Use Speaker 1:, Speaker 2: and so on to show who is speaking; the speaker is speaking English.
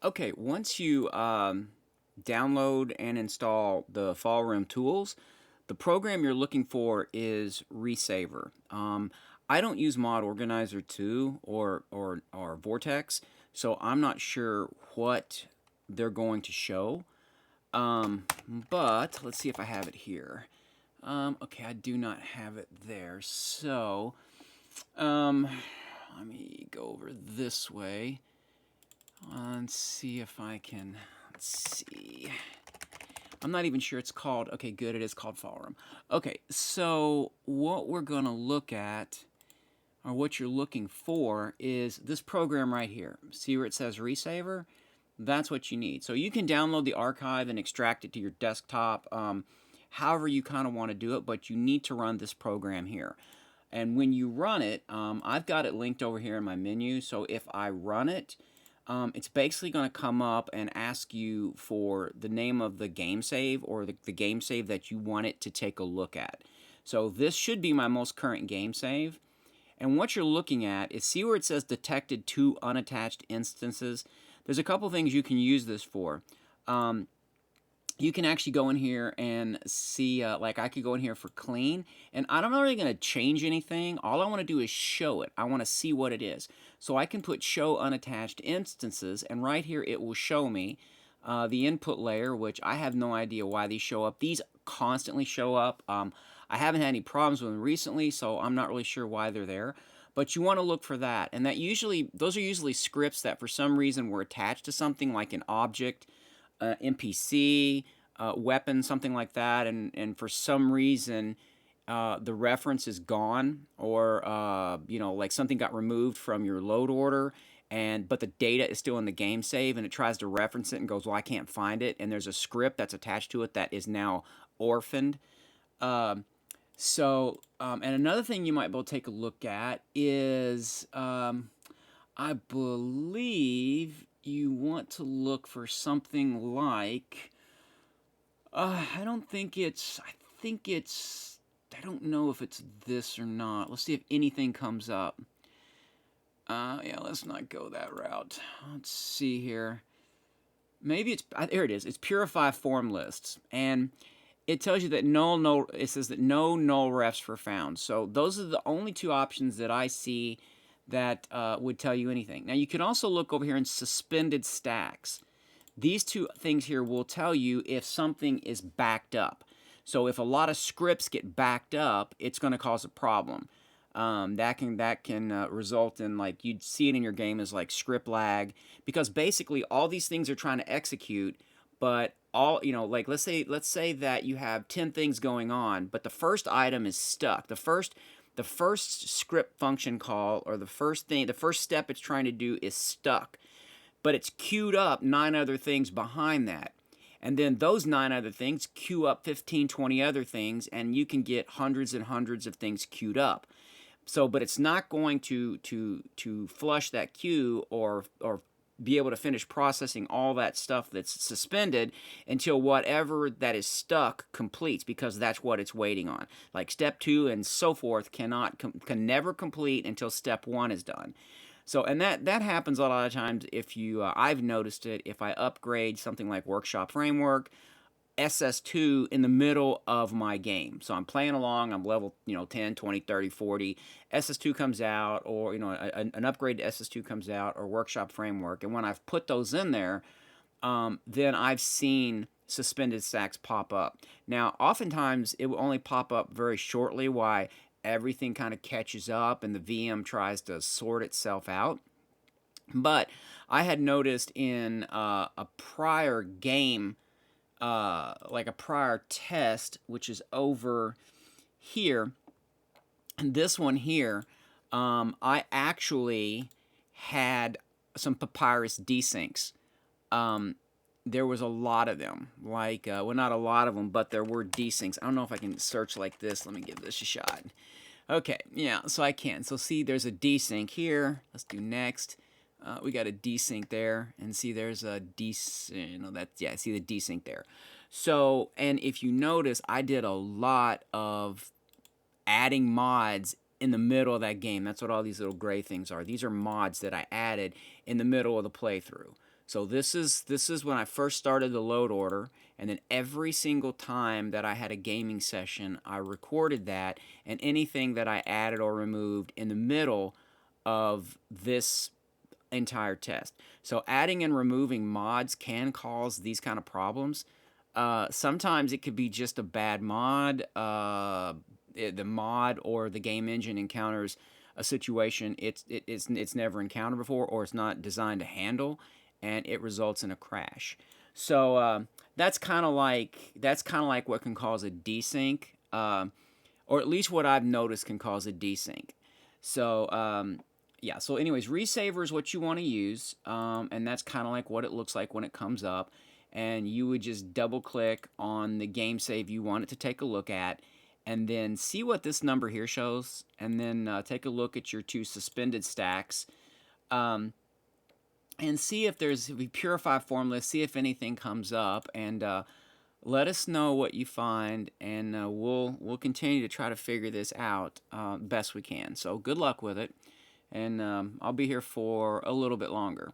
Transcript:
Speaker 1: Okay, once you download and install the Fallrim tools, the program you're looking for is Resaver. I don't use Mod Organizer 2 or Vortex, so I'm not sure what they're going to show. Um, but let's see if I have it here. Okay, I do not have it there. So, um, let me go over this way and see if I can. Let's see. I'm not even sure it's called. Okay, good. It is called Fallrim. Okay, so what we're going to look at, or what you're looking for, is this program right here. See where it says Resaver? That's what you need. So you can download the archive and extract it to your desktop, however you kind of want to do it, but you need to run this program here. And when you run it, I've got it linked over here in my menu. So if I run it, it's basically going to come up and ask you for the name of the game save, or the game save that you want it to take a look at. So this should be my most current game save. And what you're looking at is, see where it says detected 2 unattached instances? There's a couple things you can use this for. You can actually go in here and see, like I could go in here for clean, and I'm not really going to change anything. All I want to do is show it. I want to see what it is. So I can put show unattached instances, and right here it will show me the input layer, which I have no idea why these show up. These constantly show up. I haven't had any problems with them recently, so I'm not really sure why they're there. But you want to look for that, and those are usually scripts that for some reason were attached to something like an object, NPC, weapon, something like that, and for some reason the reference is gone, or like something got removed from your load order, but the data is still in the game save, and it tries to reference it and goes, well, I can't find it, and there's a script that's attached to it that is now orphaned. Um, and another thing you might be able to take a look at is, I believe you want to look for something like, I don't think it's, I think it's, I don't know if it's this or not. Let's see if anything comes up. Yeah, let's not go that route. Let's see here. Maybe it's, here it is. It's Purify Form Lists. And it tells you that it says that no null refs were found. So those are the only two options that I see that would tell you anything. Now you can also look over here in suspended stacks. These two things here will tell you if something is backed up. So if a lot of scripts get backed up, it's going to cause a problem. That can result in, like, you'd see it in your game as like script lag, because basically all these things are trying to execute, but all, like, let's say that you have 10 things going on, but the first item is stuck. The first script function call, or the first step it's trying to do is stuck, but it's queued up 9 other things behind that. And then those 9 other things queue up 15, 20 other things, and you can get hundreds and hundreds of things queued up. So, but it's not going to flush that queue, or be able to finish processing all that stuff that's suspended until whatever that is stuck completes, because that's what it's waiting on. Like step 2 and so forth can never complete until step 1 is done. So, and that happens a lot of times if you, I've noticed it, if I upgrade something like Workshop Framework, SS2 in the middle of my game. So I'm playing along, I'm level 10, 20, 30, 40. SS2 comes out, or an upgrade to SS2 comes out, or Workshop Framework. And when I've put those in there, then I've seen suspended stacks pop up. Now, oftentimes it will only pop up very shortly while everything kind of catches up and the VM tries to sort itself out. But I had noticed in a prior game, like a prior test, which is over here, this one here, I actually had some papyrus desyncs. There was a lot of them, like, well, not a lot of them, but there were desyncs. I don't know if I can search like this. Let me give this a shot. Okay, yeah, so I can. So see, there's a desync here. Let's do next. We got a desync there, and see, there's a desync. That's, yeah, see the desync there. So, and if you notice, I did a lot of adding mods in the middle of that game. That's what all these little gray things are. These are mods that I added in the middle of the playthrough. So this is when I first started the load order, and then every single time that I had a gaming session, I recorded that, and anything that I added or removed in the middle of this entire test. So adding and removing mods can cause these kind of problems. Sometimes it could be just a bad mod. The mod or the game engine encounters a situation it's never encountered before, or it's not designed to handle, and it results in a crash. So that's kind of like what can cause a desync, or at least what I've noticed can cause a desync. So yeah. So anyways, Resaver is what you want to use, and that's kind of like what it looks like when it comes up. And you would just double click on the game save you want it to take a look at, and then see what this number here shows, and then take a look at your two suspended stacks, um, and see if there's we purify formula, see if anything comes up, and let us know what you find, and we'll continue to try to figure this out best we can. So good luck with it, and I'll be here for a little bit longer.